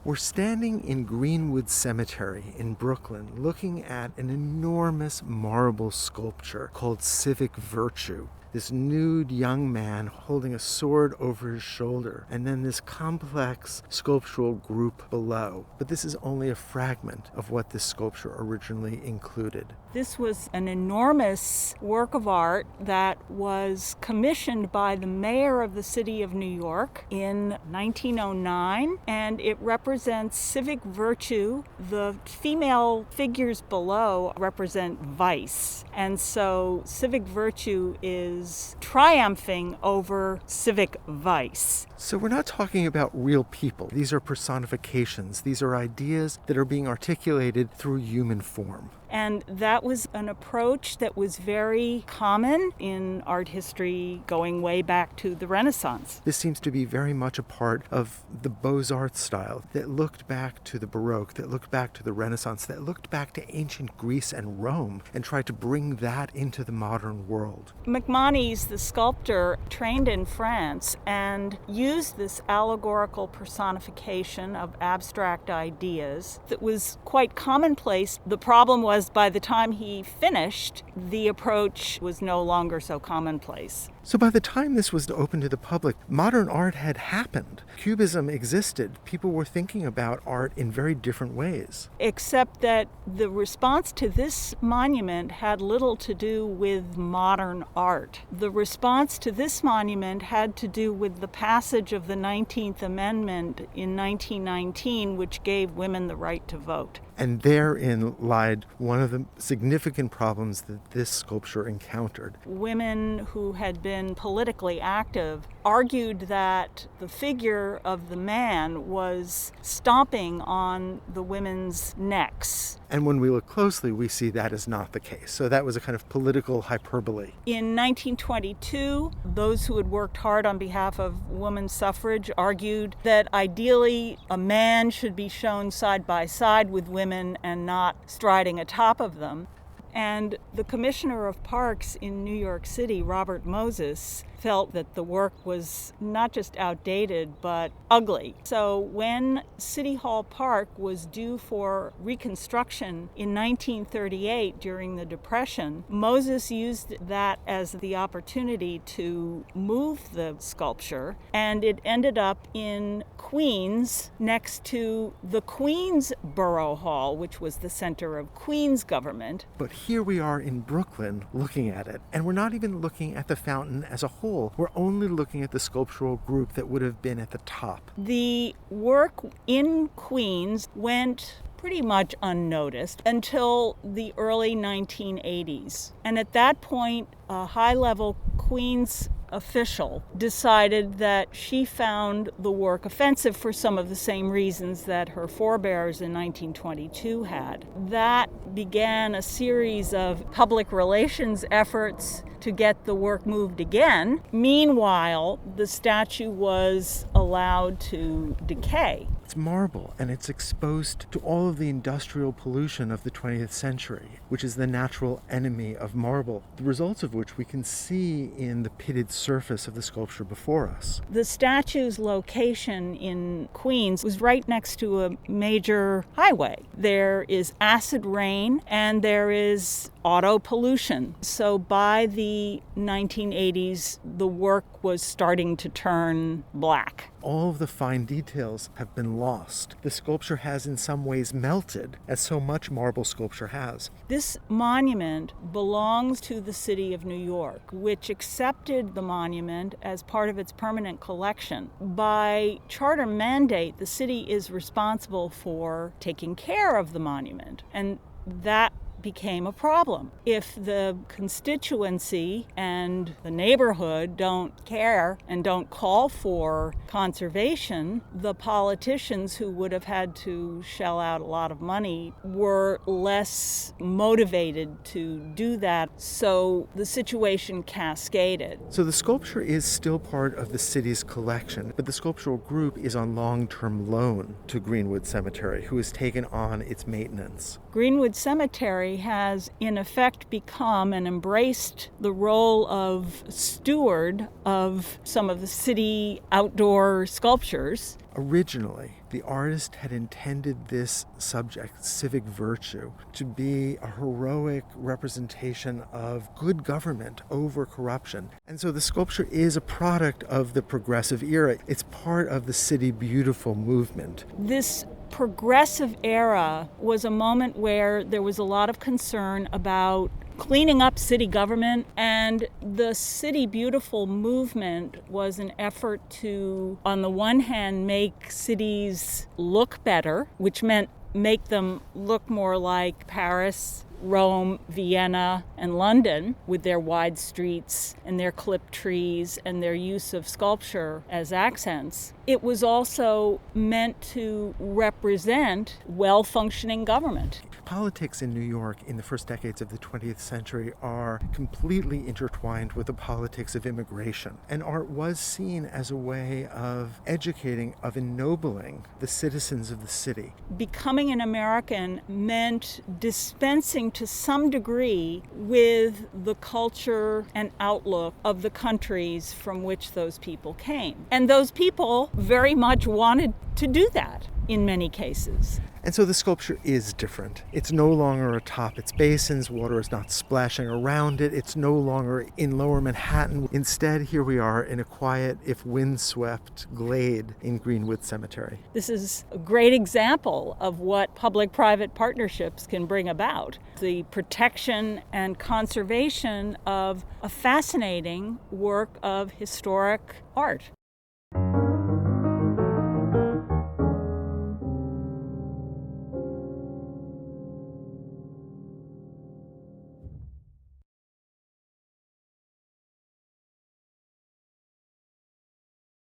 We're standing in Greenwood Cemetery in Brooklyn looking at an enormous marble sculpture called Civic Virtue. This nude young man holding a sword over his shoulder, and then this complex sculptural group below. But this is only a fragment of what this sculpture originally included. This was an enormous work of art that was commissioned by the mayor of the city of New York in 1909, and it represents civic virtue. The female figures below represent vice, and so civic virtue is triumphing over civic vice. So we're not talking about real people. These are personifications. These are ideas that are being articulated through human form. And that was an approach that was very common in art history going way back to the Renaissance. This seems to be very much a part of the Beaux-Arts style that looked back to the Baroque, that looked back to the Renaissance, that looked back to ancient Greece and Rome and tried to bring that into the modern world. MacMonnies, the sculptor, trained in France and used this allegorical personification of abstract ideas that was quite commonplace. The problem was by the time he finished, the approach was no longer so commonplace. So by the time this was open to the public, modern art had happened. Cubism existed. People were thinking about art in very different ways. Except that the response to this monument had little to do with modern art. The response to this monument had to do with the passage of the 19th Amendment in 1919, which gave women the right to vote. And therein lied one of the significant problems that this sculpture encountered. Women who had been politically active argued that the figure of the man was stomping on the women's necks. And when we look closely, we see that is not the case. So that was a kind of political hyperbole. In 1922, those who had worked hard on behalf of women's suffrage argued that ideally a man should be shown side by side with women and not striding atop of them. And the commissioner of parks in New York City, Robert Moses, felt that the work was not just outdated, but ugly. So when City Hall Park was due for reconstruction in 1938 during the Depression, Moses used that as the opportunity to move the sculpture, and it ended up in Queens next to the Queens Borough Hall, which was the center of Queens government. But here we are in Brooklyn looking at it, and we're not even looking at the fountain as a whole. We're only looking at the sculptural group that would have been at the top. The work in Queens went pretty much unnoticed until the early 1980s. And at that point, a high-level Queens official decided that she found the work offensive for some of the same reasons that her forebears in 1922 had. That began a series of public relations efforts to get the work moved again. Meanwhile, the statue was allowed to decay. It's marble, and it's exposed to all of the industrial pollution of the 20th century, which is the natural enemy of marble, the results of which we can see in the pitted surface of the sculpture before us. The statue's location in Queens was right next to a major highway. There is acid rain, and there is auto pollution. So by the 1980s, the work was starting to turn black. All of the fine details have been lost. The sculpture has in some ways melted, as so much marble sculpture has. This monument belongs to the city of New York, which accepted the monument as part of its permanent collection. By charter mandate, the city is responsible for taking care of the monument, and that became a problem. If the constituency and the neighborhood don't care and don't call for conservation, the politicians who would have had to shell out a lot of money were less motivated to do that, so the situation cascaded. So the sculpture is still part of the city's collection, but the sculptural group is on long-term loan to Greenwood Cemetery, who has taken on its maintenance. Greenwood Cemetery Cemetery has in effect become and embraced the role of steward of some of the city outdoor sculptures. Originally, the artist had intended this subject, civic virtue, to be a heroic representation of good government over corruption. And so the sculpture is a product of the progressive era. It's part of the City Beautiful movement. This progressive era was a moment where there was a lot of concern about cleaning up city government, and the City Beautiful movement was an effort to, on the one hand, make cities look better, which meant make them look more like Paris, Rome, Vienna, and London, with their wide streets and their clipped trees and their use of sculpture as accents. It was also meant to represent well-functioning government. Politics in New York in the first decades of the 20th century are completely intertwined with the politics of immigration. And art was seen as a way of educating, of ennobling the citizens of the city. Becoming an American meant dispensing to some degree with the culture and outlook of the countries from which those people came. And those people very much wanted to do that in many cases. And so the sculpture is different. It's no longer atop its basins. Water is not splashing around it. It's no longer in Lower Manhattan. Instead, here we are in a quiet, if windswept, glade in Greenwood Cemetery. This is a great example of what public-private partnerships can bring about. The protection and conservation of a fascinating work of historic art.